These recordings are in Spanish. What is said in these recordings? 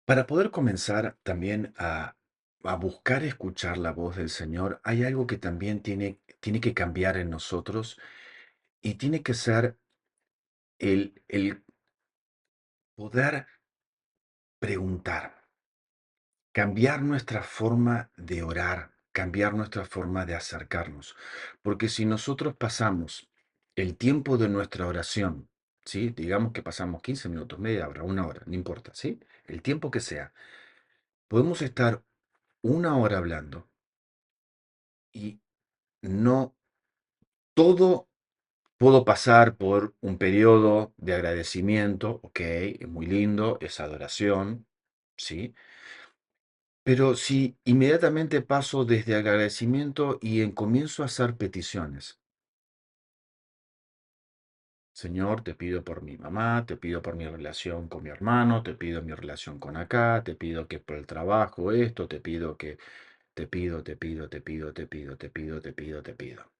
Para poder comenzar también a buscar escuchar la voz del Señor, hay algo que también tiene que cambiar en nosotros y tiene que ser el poder preguntar, cambiar nuestra forma de orar, cambiar nuestra forma de acercarnos. Porque si nosotros pasamos el tiempo de nuestra oración, ¿sí? Digamos que pasamos 15 minutos, media hora, una hora, no importa, ¿sí? El tiempo que sea, podemos estar una hora hablando y no todo. Puedo pasar por un periodo de agradecimiento, ok, es muy lindo, es adoración, ¿sí? Pero si inmediatamente paso desde agradecimiento y comienzo a hacer peticiones, Señor, te pido por mi mamá, te pido por mi relación con mi hermano, te pido mi relación con acá, te pido que por el trabajo esto, te pido que, te pido, te pido, te pido, te pido, te pido, te pido, te pido,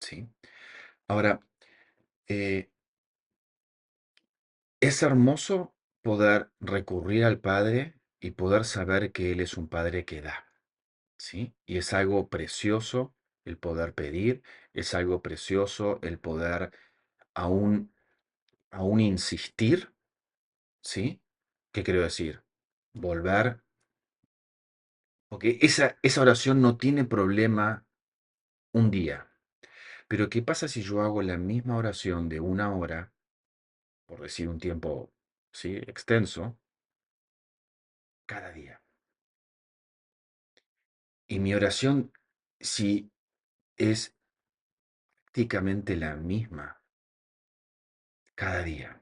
¿sí? Ahora, eh, es hermoso poder recurrir al Padre y poder saber que Él es un Padre que da, ¿sí? Y es algo precioso el poder pedir, es algo precioso el poder aún, aún insistir, ¿sí? ¿Qué quiero decir? Volver, porque esa oración no tiene problema un día, pero ¿qué pasa si yo hago la misma oración de una hora, por decir un tiempo, ¿sí? Extenso, cada día? Y mi oración, si es prácticamente la misma cada día.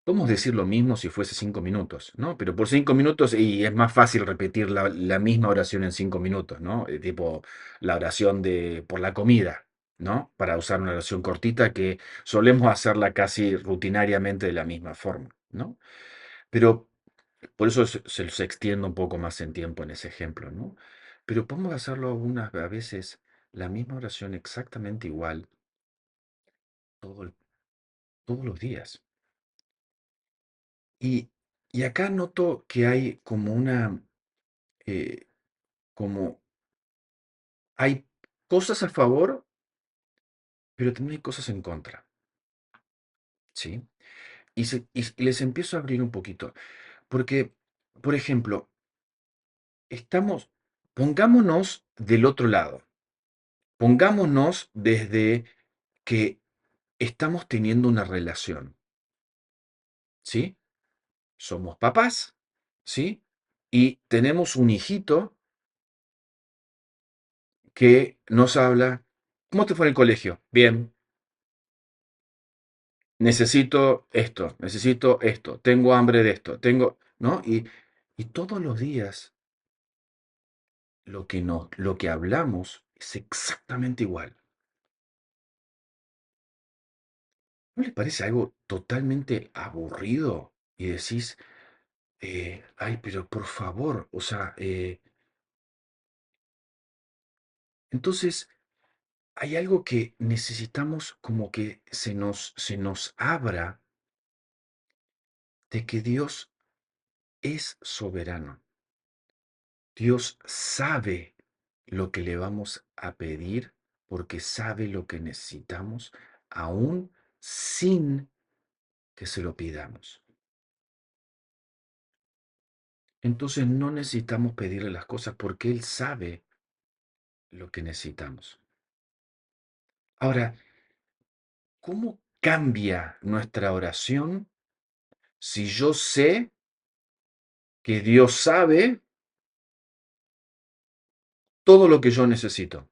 Podemos decir lo mismo si fuese 5 minutos, ¿no? Pero por 5 minutos y es más fácil repetir la misma oración en 5 minutos, ¿no? Tipo la oración de por la comida, ¿no? Para usar una oración cortita que solemos hacerla casi rutinariamente de la misma forma, ¿no? Pero por eso se los extiendo un poco más en tiempo en ese ejemplo, ¿no? Pero podemos hacerlo a veces la misma oración exactamente igual todo el todos los días. Y, y acá noto que hay como eh, como hay cosas a favor, pero también hay cosas en contra, ¿sí? Y les empiezo a abrir un poquito, porque, por ejemplo, pongámonos del otro lado, pongámonos desde que estamos teniendo una relación, ¿sí? Somos papás, ¿sí? Y tenemos un hijito que nos habla, ¿cómo te fue en el colegio? Bien, necesito esto, tengo hambre de esto, ¿no? Y todos los días lo que hablamos es exactamente igual. ¿No les parece algo totalmente aburrido? Y decís, ay, pero por favor, o sea, entonces hay algo que necesitamos como que se nos abra de que Dios es soberano. Dios sabe lo que le vamos a pedir porque sabe lo que necesitamos, aún sin que se lo pidamos. Entonces no necesitamos pedirle las cosas porque Él sabe lo que necesitamos. Ahora, ¿cómo cambia nuestra oración si yo sé que Dios sabe todo lo que yo necesito?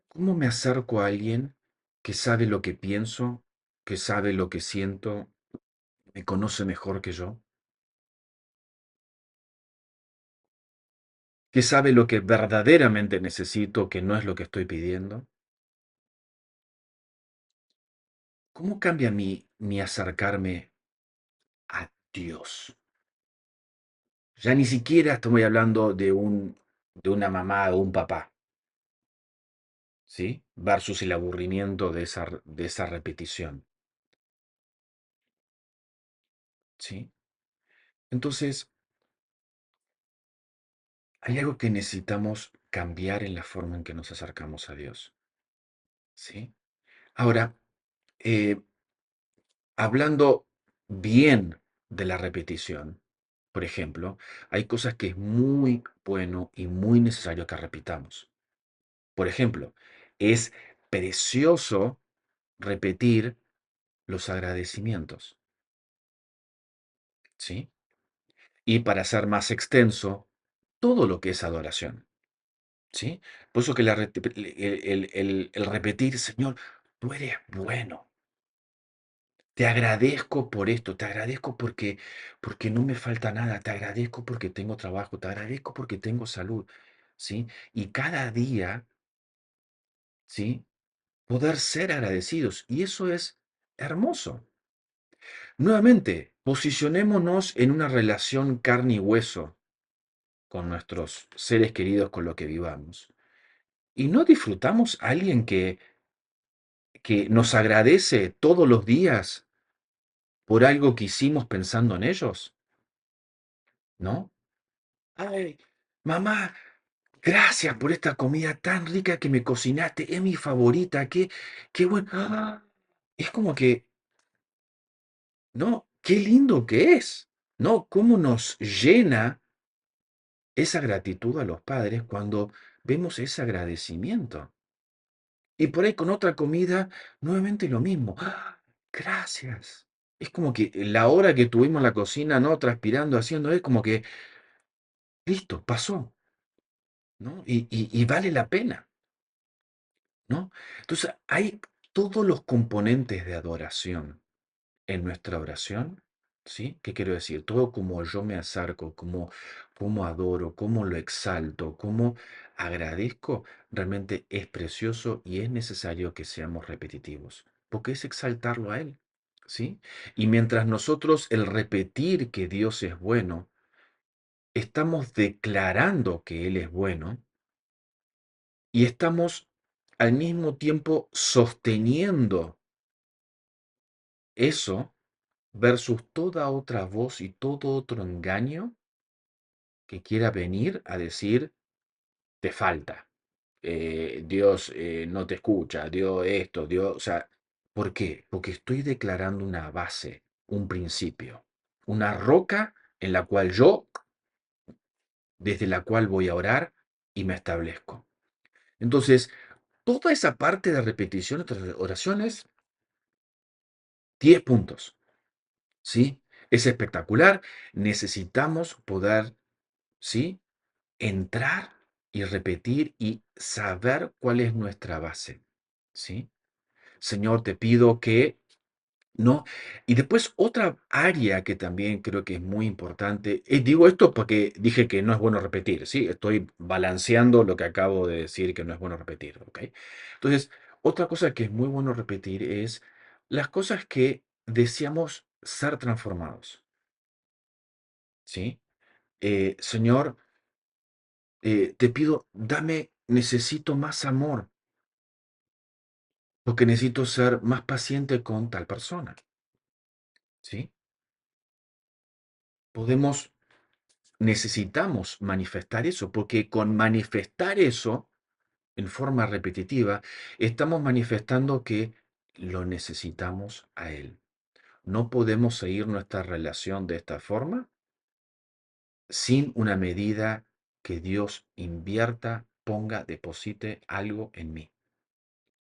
¿Cómo me acerco a alguien que sabe lo que pienso, que sabe lo que siento, me conoce mejor que yo, que sabe lo que verdaderamente necesito, que no es lo que estoy pidiendo? ¿Cómo cambia mi acercarme a Dios? Ya ni siquiera estoy hablando de una mamá o un papá, ¿sí? Versus el aburrimiento de esa repetición. ¿sí? Entonces, hay algo que necesitamos cambiar en la forma en que nos acercamos a Dios, ¿sí? Ahora, eh, hablando bien de la repetición, por ejemplo, hay cosas que es muy bueno y muy necesario que repitamos. Por ejemplo, es precioso repetir los agradecimientos, ¿sí? Y para ser más extenso, todo lo que es adoración, ¿sí? Por eso que el repetir, Señor, tú eres bueno. Te agradezco por esto, te agradezco porque no me falta nada, te agradezco porque tengo trabajo, te agradezco porque tengo salud, ¿sí? Y cada día, ¿sí? Poder ser agradecidos. Y eso es hermoso. Nuevamente, posicionémonos en una relación carne y hueso con nuestros seres queridos con los que vivamos. Y no disfrutamos a alguien que nos agradece todos los días por algo que hicimos pensando en ellos, ¿no? Ay, mamá, gracias por esta comida tan rica que me cocinaste, es mi favorita, qué bueno. ¡Ah! Es como que, ¿no? Qué lindo que es, ¿no? Cómo nos llena esa gratitud a los padres cuando vemos ese agradecimiento. Y por ahí con otra comida, nuevamente lo mismo. ¡Ah! Gracias. Es como que la hora que tuvimos en la cocina, ¿no? Transpirando, haciendo, es como que, listo, pasó, ¿no? Y vale la pena, ¿no? Entonces, hay todos los componentes de adoración en nuestra oración, ¿sí? ¿Qué quiero decir? Todo como yo me acerco, como adoro, como lo exalto, como agradezco, realmente es precioso y es necesario que seamos repetitivos, porque es exaltarlo a Él, ¿sí? Y mientras nosotros el repetir que Dios es bueno, estamos declarando que Él es bueno y estamos al mismo tiempo sosteniendo eso versus toda otra voz y todo otro engaño que quiera venir a decir, te falta, Dios no te escucha, Dios esto, Dios, o sea, ¿por qué? Porque estoy declarando una base, un principio, una roca en la cual yo, desde la cual voy a orar y me establezco. Entonces, toda esa parte de repetición de nuestras oraciones, 10 puntos, ¿sí? Es espectacular, necesitamos poder, ¿sí? Entrar y repetir y saber cuál es nuestra base, ¿sí? Señor, te pido que, ¿no? Y después otra área que también creo que es muy importante, digo esto porque dije que no es bueno repetir, ¿sí? Estoy balanceando lo que acabo de decir que no es bueno repetir, ¿ok? Entonces, otra cosa que es muy bueno repetir es las cosas que deseamos ser transformados, ¿sí? Señor, te pido, necesito más amor, porque necesito ser más paciente con tal persona, ¿sí? Podemos, necesitamos manifestar eso, porque con manifestar eso en forma repetitiva, estamos manifestando que lo necesitamos a Él. No podemos seguir nuestra relación de esta forma sin una medida que Dios invierta, ponga, deposite algo en mí.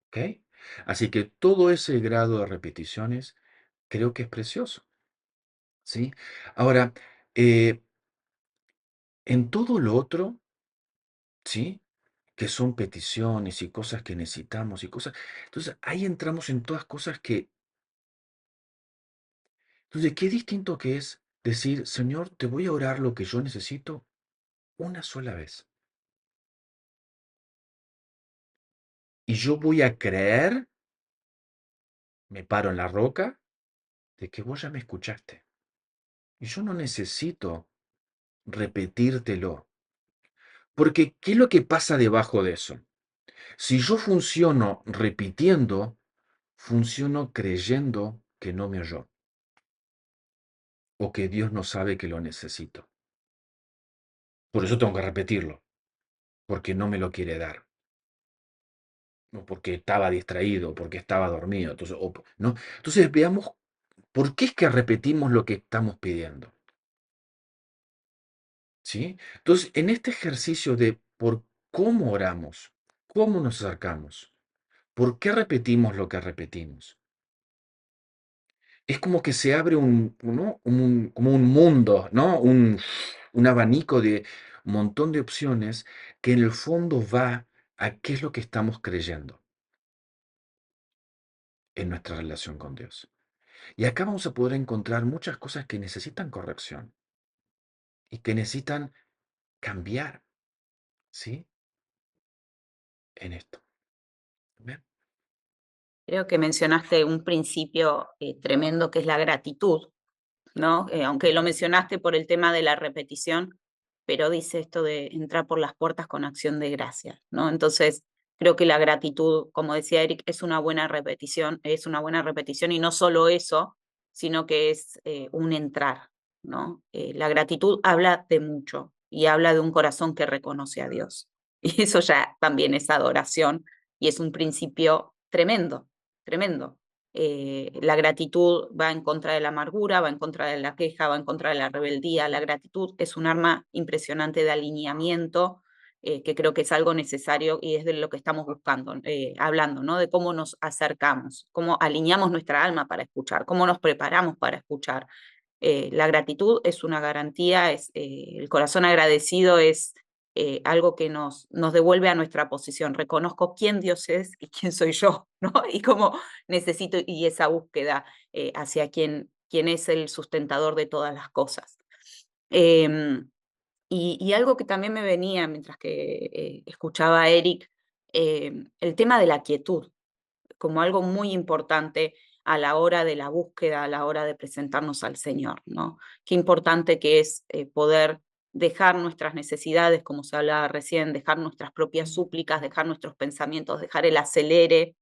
¿Ok? Así que todo ese grado de repeticiones creo que es precioso, ¿sí? Ahora, eh, en todo lo otro, ¿sí? Que son peticiones y cosas que necesitamos y cosas. Entonces, ahí entramos en todas cosas que. Entonces, qué distinto que es decir, Señor, te voy a orar lo que yo necesito una sola vez. Y yo voy a creer, me paro en la roca, de que vos ya me escuchaste. Y yo no necesito repetírtelo. Porque, ¿qué es lo que pasa debajo de eso? Si yo funciono repitiendo, funciono creyendo que no me oyó. o que Dios no sabe que lo necesito. Por eso tengo que repetirlo, porque no me lo quiere dar, o porque estaba distraído, o porque estaba dormido. Entonces, ¿no? Entonces veamos por qué es que repetimos lo que estamos pidiendo. ¿Sí? Entonces, en este ejercicio de por cómo oramos, cómo nos acercamos, por qué repetimos lo que repetimos, es como que se abre ¿no? Como un mundo, ¿no? Un abanico de un montón de opciones que en el fondo va a qué es lo que estamos creyendo en nuestra relación con Dios. Y acá vamos a poder encontrar muchas cosas que necesitan corrección y que necesitan cambiar, ¿sí? En esto. ¿Ven? Creo que mencionaste un principio tremendo que es la gratitud, ¿no? Aunque lo mencionaste por el tema de la repetición, pero dice esto de entrar por las puertas con acción de gracia, ¿no? Entonces, creo que la gratitud, como decía Eric, es una buena repetición y no solo eso, sino que es un entrar, ¿no? La gratitud habla de mucho y habla de un corazón que reconoce a Dios. Y eso ya también es adoración y es un principio tremendo, tremendo. La gratitud va en contra de la amargura, va en contra de la queja, va en contra de la rebeldía. La gratitud es un arma impresionante de alineamiento, que creo que es algo necesario y es de lo que estamos buscando, hablando, ¿no? De cómo nos acercamos, cómo alineamos nuestra alma para escuchar, cómo nos preparamos para escuchar. La gratitud es una garantía, el corazón agradecido es algo que nos devuelve a nuestra posición. Reconozco quién Dios es y quién soy yo, ¿no? Y cómo necesito, y esa búsqueda hacia quién es el sustentador de todas las cosas. Eh, y algo que también me venía mientras que escuchaba a Eric, el tema de la quietud como algo muy importante a la hora de la búsqueda, a la hora de presentarnos al Señor, ¿no? Qué importante que es poder dejar nuestras necesidades, como se hablaba recién, dejar nuestras propias súplicas, dejar nuestros pensamientos, dejar el acelere.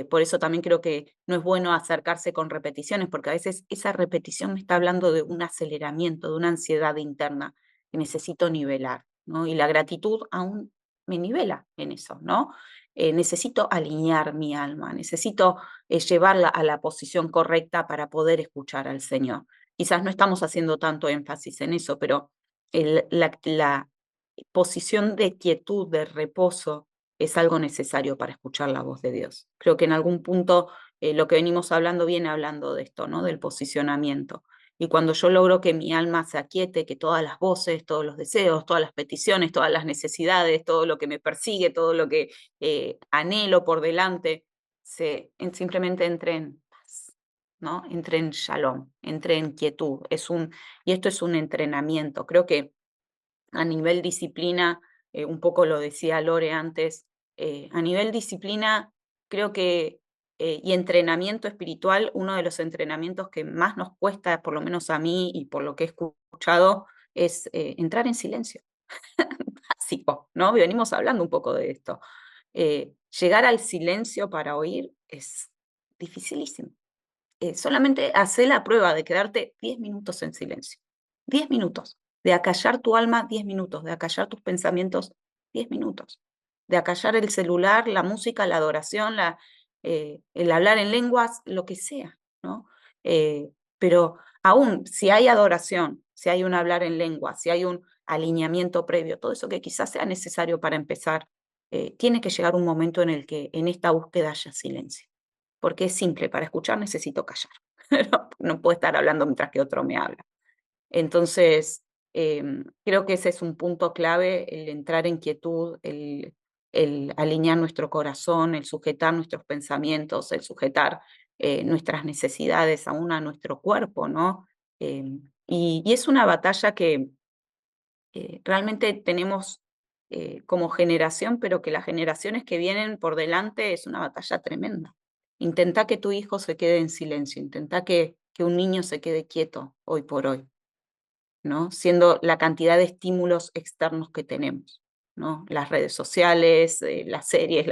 Por eso también creo que no es bueno acercarse con repeticiones, porque a veces esa repetición me está hablando de un aceleramiento, de una ansiedad interna que necesito nivelar, ¿no? Y la gratitud aún me nivela en eso, ¿no? Necesito alinear mi alma, necesito llevarla a la posición correcta para poder escuchar al Señor. Quizás no estamos haciendo tanto énfasis en eso, pero la posición de quietud, de reposo, es algo necesario para escuchar la voz de Dios. Creo que en algún punto lo que venimos hablando viene hablando de esto, ¿no? Del posicionamiento. Y cuando yo logro que mi alma se aquiete, que todas las voces, todos los deseos, todas las peticiones, todas las necesidades, todo lo que me persigue, todo lo que anhelo por delante, simplemente entre en paz, ¿no? Entre en shalom, entre en quietud. Y esto es un entrenamiento. Creo que a nivel disciplina, un poco lo decía Lore antes, a nivel disciplina creo que, y entrenamiento espiritual, uno de los entrenamientos que más nos cuesta, por lo menos a mí y por lo que he escuchado, es entrar en silencio. Básico, ¿no? Venimos hablando un poco de esto. Llegar al silencio para oír es dificilísimo. Solamente hace la prueba de quedarte 10 minutos en silencio. 10 minutos. De acallar tu alma, 10 minutos. De acallar tus pensamientos, 10 minutos. De acallar el celular, la música, la adoración, el hablar en lenguas, lo que sea, ¿no? Pero aún si hay adoración, si hay un hablar en lenguas, si hay un alineamiento previo, todo eso que quizás sea necesario para empezar, tiene que llegar un momento en el que en esta búsqueda haya silencio porque es simple, para escuchar necesito callar. No puedo estar hablando mientras que otro me habla. Entonces, creo que ese es un punto clave, el entrar en quietud, el alinear nuestro corazón, el sujetar nuestros pensamientos, el sujetar nuestras necesidades aún a nuestro cuerpo, ¿no? Y es una batalla que realmente tenemos como generación, pero que las generaciones que vienen por delante es una batalla tremenda. Intenta que tu hijo se quede en silencio, intenta que un niño se quede quieto hoy por hoy, ¿no? Siendo la cantidad de estímulos externos que tenemos, ¿no? Las redes sociales, las series,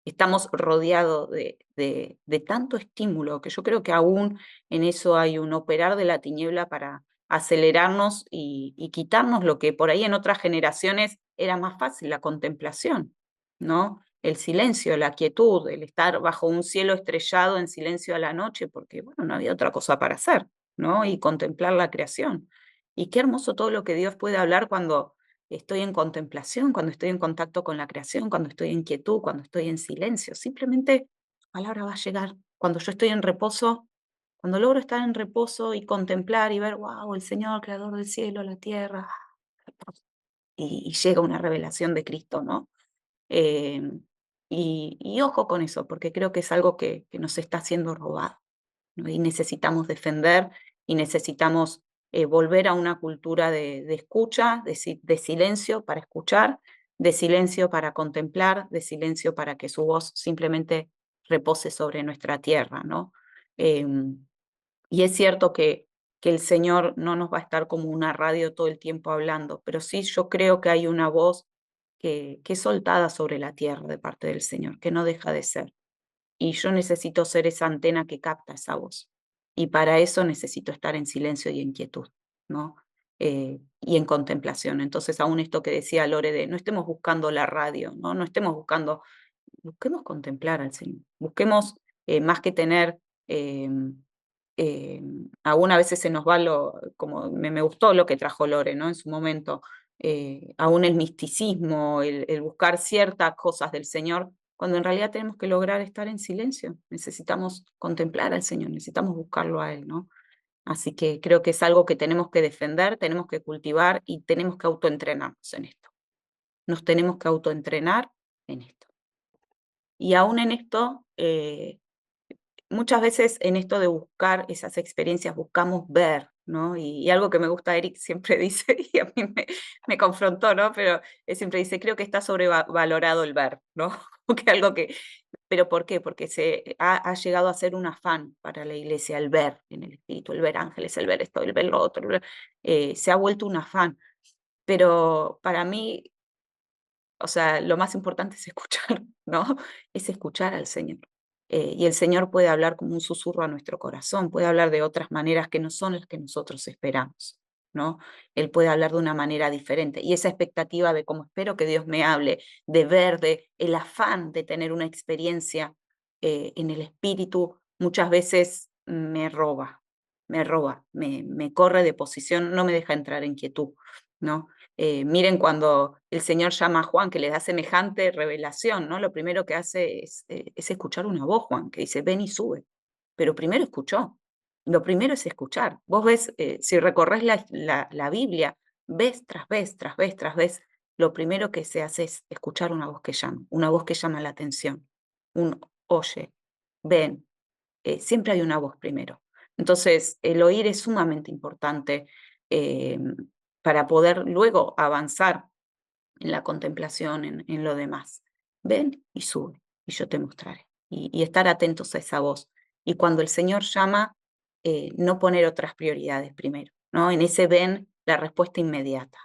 estamos rodeados de tanto estímulo que yo creo que aún en eso hay un operar de la tiniebla para acelerarnos y quitarnos lo que por ahí en otras generaciones era más fácil, la contemplación, ¿no? El silencio, la quietud, el estar bajo un cielo estrellado en silencio a la noche, porque bueno, no había otra cosa para hacer, ¿no? Y contemplar la creación. Y qué hermoso todo lo que Dios puede hablar cuando estoy en contemplación, cuando estoy en contacto con la creación, cuando estoy en quietud, cuando estoy en silencio. Simplemente su palabra va a llegar. Cuando yo estoy en reposo, cuando logro estar en reposo y contemplar y ver, wow, el Señor, creador del cielo, la tierra, y llega una revelación de Cristo, ¿no? Y ojo con eso, porque creo que es algo que nos está siendo robado, ¿no? Y necesitamos defender y necesitamos volver a una cultura de escucha, de silencio para escuchar, de silencio para contemplar, de silencio para que su voz simplemente repose sobre nuestra tierra, ¿no? Em, y es cierto que el Señor no nos va a estar como una radio todo el tiempo hablando, pero sí yo creo que hay una voz que es soltada sobre la tierra de parte del Señor, que no deja de ser. Y yo necesito ser esa antena que capta esa voz. Y para eso necesito estar en silencio y en quietud, ¿no? Y en contemplación. Entonces, aún esto que decía Lore de no estemos buscando la radio, ¿no? No estemos buscando, busquemos contemplar al Señor. Busquemos más que tener aún a veces se nos va como me gustó lo que trajo Lore, ¿no? En su momento, aún el misticismo, el buscar ciertas cosas del Señor, cuando en realidad tenemos que lograr estar en silencio. Necesitamos contemplar al Señor, necesitamos buscarlo a Él, ¿no? Así que creo que es algo que tenemos que defender, tenemos que cultivar y tenemos que autoentrenarnos en esto. Nos tenemos que autoentrenar en esto. Y aún en esto, muchas veces en esto de buscar esas experiencias buscamos ver, ¿no? Y algo que me gusta, Eric siempre dice, y a mí me confrontó, ¿no? Pero él siempre dice, creo que está sobrevalorado el ver, ¿no? Como que algo que, ¿pero por qué? Porque ha llegado a ser un afán para la iglesia el ver en el espíritu, el ver ángeles, el ver esto, el ver lo otro, se ha vuelto un afán. Pero para mí o sea, lo más importante es escuchar, ¿no? Es escuchar al Señor. Y el Señor puede hablar como un susurro a nuestro corazón, puede hablar de otras maneras que no son las que nosotros esperamos, ¿no? Él puede hablar de una manera diferente. Y esa expectativa de cómo espero que Dios me hable, de ver, de el afán de tener una experiencia en el espíritu, muchas veces me corre de posición, no me deja entrar en quietud, ¿no? Miren cuando el Señor llama a Juan, que le da semejante revelación, ¿no? Lo primero que hace es escuchar una voz, Juan, que dice, ven y sube. Pero primero escuchó. Lo primero es escuchar. Vos ves, si recorres la Biblia, ves tras vez, tras vez, tras vez, lo primero que se hace es escuchar una voz que llama la atención. Un oye, ven, siempre hay una voz primero. Entonces, el oír es sumamente importante eh, para poder luego avanzar en la contemplación, en lo demás. Ven y sube, y yo te mostraré. Y estar atentos a esa voz. Y cuando el Señor llama, no poner otras prioridades primero, ¿no? En ese ven, la respuesta inmediata.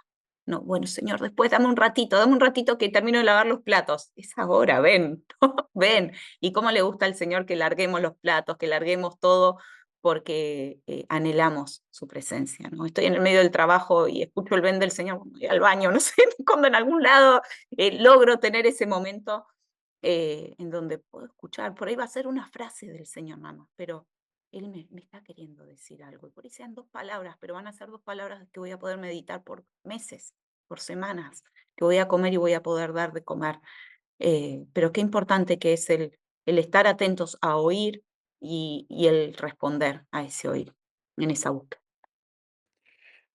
No, bueno, Señor, después dame un ratito que termino de lavar los platos. Es ahora, ven, ¿no? Ven. Y cómo le gusta al Señor que larguemos los platos, que larguemos todo, porque anhelamos su presencia, ¿no? Estoy en el medio del trabajo y escucho el ven del Señor, voy al baño, no sé, cuando en algún lado logro tener ese momento en donde puedo escuchar, por ahí va a ser una frase del Señor nada más, pero Él me está queriendo decir algo, y por ahí sean dos palabras, pero van a ser dos palabras que voy a poder meditar por meses, por semanas, que voy a comer y voy a poder dar de comer. Pero qué importante que es el estar atentos a oír y el responder a ese oír, en esa búsqueda.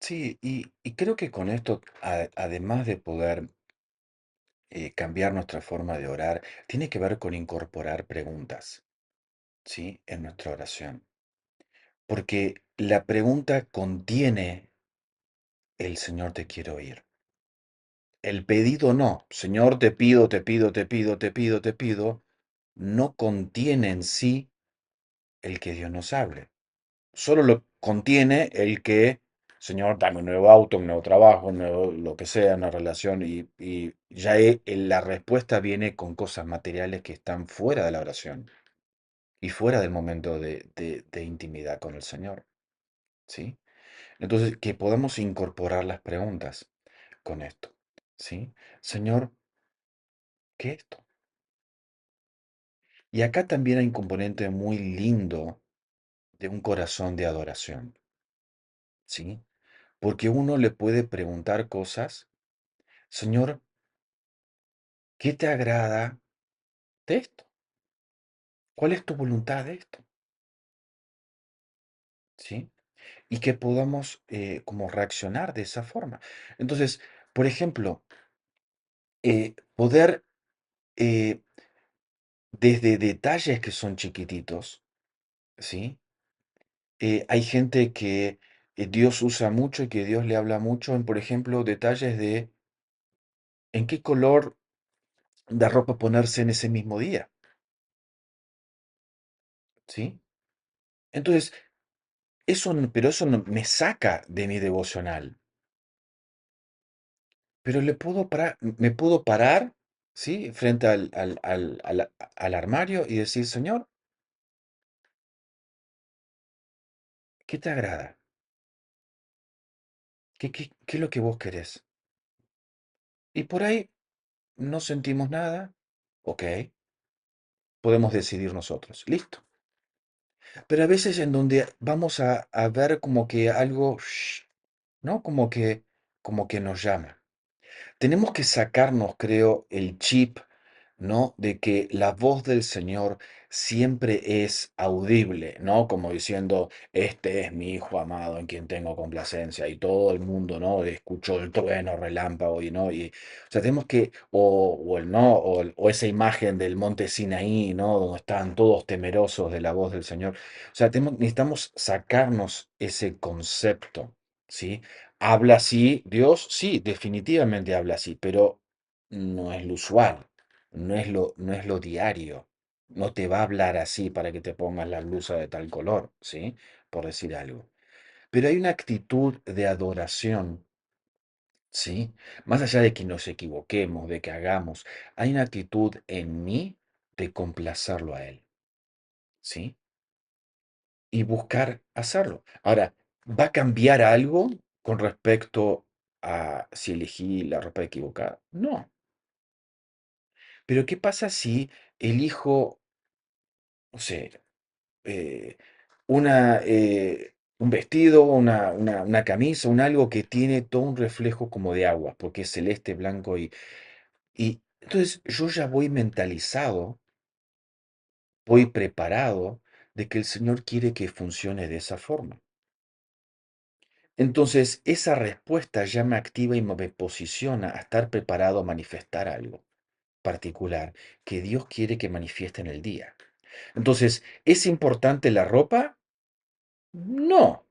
Sí, y creo que con esto, además de poder cambiar nuestra forma de orar, tiene que ver con incorporar preguntas, ¿sí? En nuestra oración. Porque la pregunta contiene el Señor te quiere oír. El pedido no. Señor, te pido, te pido, te pido, te pido, te pido. No contiene en sí el que Dios nos hable. Solo lo contiene el que Señor, dame un nuevo auto, un nuevo trabajo, un nuevo, lo que sea, una relación, y ya la respuesta viene con cosas materiales que están fuera de la oración y fuera del momento de intimidad con el Señor, ¿sí? Entonces, que podamos incorporar las preguntas con esto, ¿sí? Señor, ¿qué es esto? Y acá también hay un componente muy lindo de un corazón de adoración, ¿sí? Porque uno le puede preguntar cosas, Señor, ¿qué te agrada de esto? ¿Cuál es tu voluntad de esto? ¿Sí? Y que podamos como reaccionar de esa forma. Entonces, por ejemplo, poder eh, desde detalles que son chiquititos, ¿sí? Hay gente que Dios usa mucho y que Dios le habla mucho en, por ejemplo, detalles de en qué color de ropa ponerse en ese mismo día, ¿sí? Entonces, pero eso no me saca de mi devocional. Pero me puedo parar, ¿sí? Frente al armario y decir, Señor, ¿qué te agrada? ¿Qué es lo que vos querés? Y por ahí no sentimos nada. Ok, podemos decidir nosotros. Listo. Pero a veces en donde vamos a ver como que algo, ¿no? Como que nos llama. Tenemos que sacarnos, creo, el chip, ¿no? De que la voz del Señor siempre es audible, ¿no? Como diciendo, este es mi hijo amado en quien tengo complacencia, y todo el mundo, ¿no? Escuchó el trueno, relámpago, y no, y, o sea, tenemos que, o el no, o esa imagen del monte Sinaí, ¿no? Donde estaban todos temerosos de la voz del Señor. O sea, necesitamos sacarnos ese concepto, ¿sí? Habla así, Dios, sí, definitivamente habla así, pero no es lo usual, no es lo diario. No te va a hablar así para que te pongas la blusa de tal color, ¿sí? Por decir algo. Pero hay una actitud de adoración, ¿sí? Más allá de que nos equivoquemos, de que hagamos, hay una actitud en mí de complacerlo a Él, ¿sí? Y buscar hacerlo. Ahora, ¿va a cambiar algo con respecto a si elegí la ropa equivocada? No. Pero ¿qué pasa si elijo, no sé, eh, un vestido, una camisa, un algo que tiene todo un reflejo como de agua, porque es celeste, blanco y entonces yo ya voy mentalizado, voy preparado de que el Señor quiere que funcione de esa forma. Entonces, esa respuesta ya me activa y me posiciona a estar preparado a manifestar algo particular que Dios quiere que manifieste en el día. Entonces, ¿es importante la ropa? No.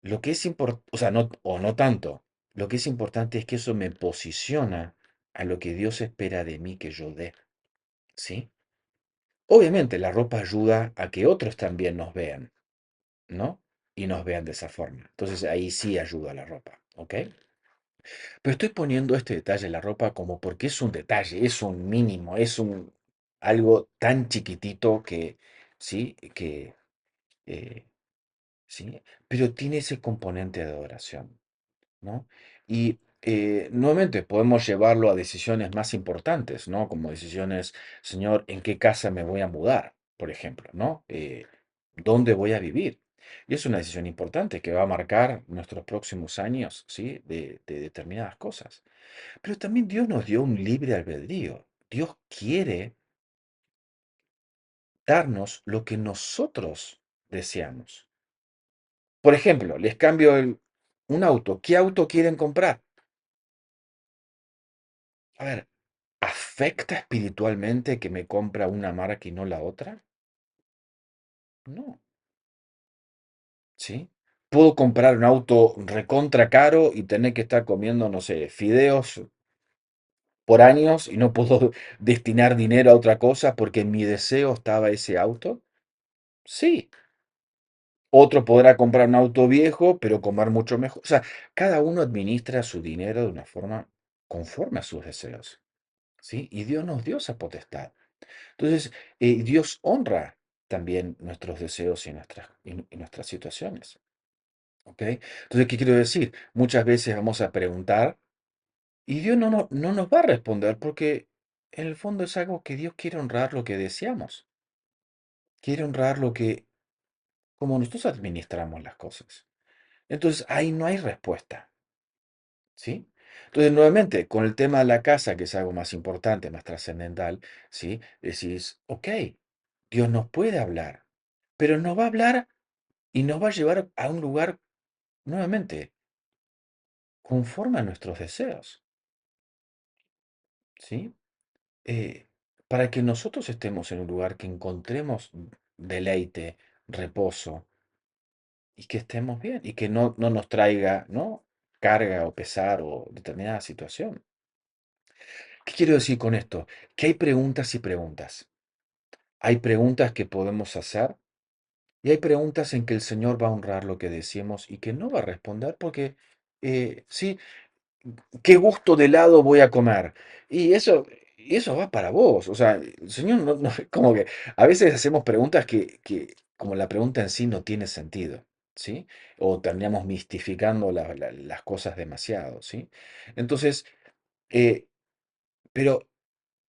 Lo que es importante, o sea, no, o no tanto. Lo que es importante es que eso me posiciona a lo que Dios espera de mí que yo dé. ¿Sí? Obviamente, la ropa ayuda a que otros también nos vean, ¿no? Y nos vean de esa forma. Entonces, ahí sí ayuda la ropa, ¿ok? Pero estoy poniendo este detalle en la ropa como porque es un detalle, es un mínimo, es un algo tan chiquitito que, sí, eh, sí, pero tiene ese componente de adoración, ¿no? Y nuevamente podemos llevarlo a decisiones más importantes, ¿no? Como decisiones, Señor, ¿en qué casa me voy a mudar? Por ejemplo, ¿no? ¿Dónde voy a vivir? Y es una decisión importante que va a marcar nuestros próximos años, ¿sí? De determinadas cosas. Pero también Dios nos dio un libre albedrío. Dios quiere darnos lo que nosotros deseamos. Por ejemplo, les cambio un auto. ¿Qué auto quieren comprar? A ver, ¿afecta espiritualmente que me compra una marca y no la otra? No, ¿sí? Puedo comprar un auto recontra caro y tener que estar comiendo, no sé, fideos por años y no puedo destinar dinero a otra cosa porque en mi deseo estaba ese auto. Sí, Otro podrá comprar un auto viejo, pero comer mucho mejor. O sea, cada uno administra su dinero de una forma conforme a sus deseos, ¿sí? Y Dios nos dio esa potestad. Entonces, Dios honra también nuestros deseos y nuestras situaciones, ¿ok? Entonces, ¿qué quiero decir? Muchas veces vamos a preguntar y Dios no nos va a responder porque en el fondo es algo que Dios quiere honrar lo que deseamos, quiere honrar lo que, como nosotros administramos las cosas. Entonces, ahí no hay respuesta, ¿sí? Entonces, nuevamente, con el tema de la casa, que es algo más importante, más trascendental, ¿sí? Decís, ok, Dios nos puede hablar, pero nos va a hablar y nos va a llevar a un lugar, nuevamente, conforme a nuestros deseos, ¿sí? Eh, para que nosotros estemos en un lugar que encontremos deleite, reposo y que estemos bien y que no nos traiga, ¿no? Carga o pesar o determinada situación. ¿Qué quiero decir con esto? Que hay preguntas y preguntas. Hay preguntas que podemos hacer y hay preguntas en que el Señor va a honrar lo que decimos y que no va a responder porque, sí, ¿qué gusto de helado voy a comer? Y eso va para vos. O sea, el Señor como que a veces hacemos preguntas que como la pregunta en sí no tiene sentido, ¿sí? O terminamos mistificando las cosas demasiado, ¿sí? Entonces, eh, pero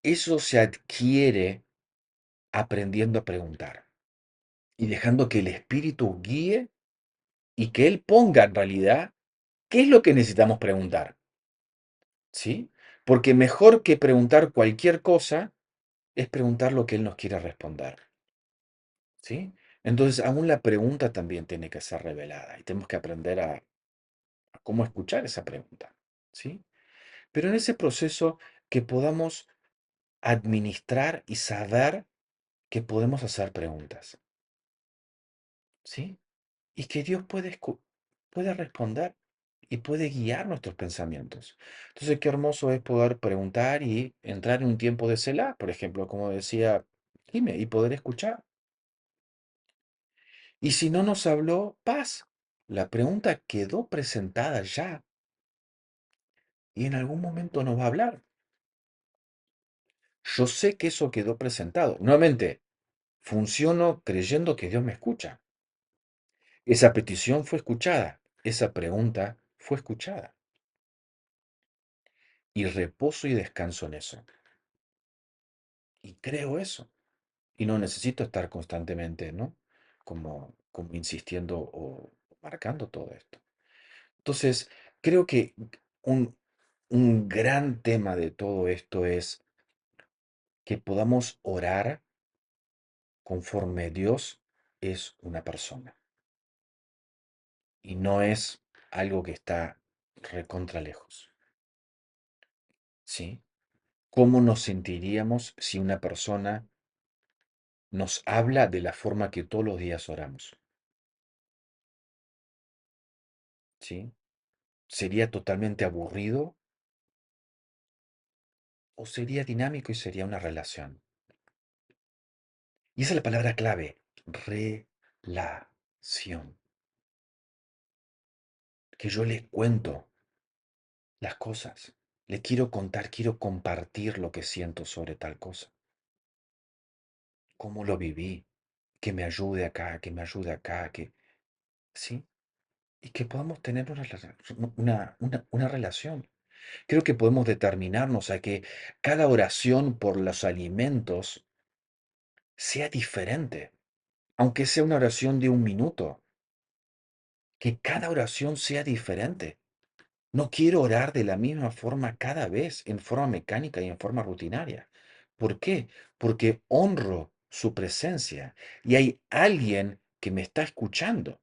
eso se adquiere aprendiendo a preguntar y dejando que el Espíritu guíe y que Él ponga en realidad qué es lo que necesitamos preguntar, ¿sí? Porque mejor que preguntar cualquier cosa es preguntar lo que Él nos quiere responder, ¿sí? Entonces, aún la pregunta también tiene que ser revelada y tenemos que aprender a cómo escuchar esa pregunta, ¿sí? Pero en ese proceso que podamos administrar y saber que podemos hacer preguntas, ¿sí? Y que Dios puede responder y puede guiar nuestros pensamientos. Entonces, qué hermoso es poder preguntar y entrar en un tiempo de Selah, por ejemplo, como decía Jimé, y poder escuchar. Y si no nos habló, paz. La pregunta quedó presentada ya y en algún momento nos va a hablar. Yo sé que eso quedó presentado. Nuevamente, funciono creyendo que Dios me escucha. Esa petición fue escuchada. Esa pregunta fue escuchada. Y reposo y descanso en eso. Y creo eso. Y no necesito estar constantemente, ¿no? Como insistiendo o marcando todo esto. Entonces, creo que un, un gran tema de todo esto es que podamos orar conforme Dios es una persona y no es algo que está recontra lejos, ¿sí? ¿Cómo nos sentiríamos si una persona nos habla de la forma que todos los días oramos? ¿Sí? ¿Sería totalmente aburrido o sería dinámico y sería una relación? Y esa es la palabra clave, relación. Que yo le cuento las cosas. Le quiero contar, quiero compartir lo que siento sobre tal cosa. Cómo lo viví. Que me ayude acá, que me ayude acá, que... ¿Sí? Y que podamos tener una relación. Creo que podemos determinarnos a que cada oración por los alimentos sea diferente, aunque sea una oración de un minuto, que cada oración sea diferente. No quiero orar de la misma forma cada vez, en forma mecánica y en forma rutinaria. ¿Por qué? Porque honro su presencia y hay alguien que me está escuchando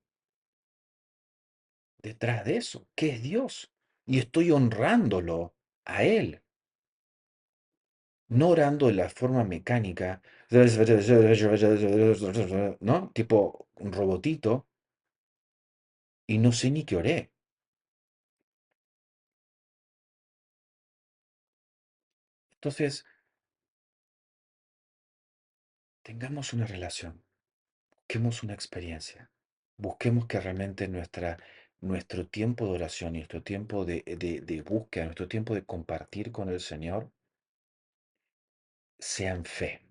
detrás de eso, que es Dios. Y estoy honrándolo a Él, no orando de la forma mecánica, ¿no? Tipo un robotito, y no sé ni qué oré. Entonces, tengamos una relación, busquemos una experiencia. Busquemos que realmente nuestro tiempo de oración y nuestro tiempo de búsqueda, nuestro tiempo de compartir con el Señor, sea en fe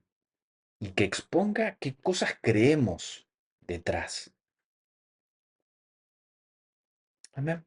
y que exponga qué cosas creemos detrás. Amén.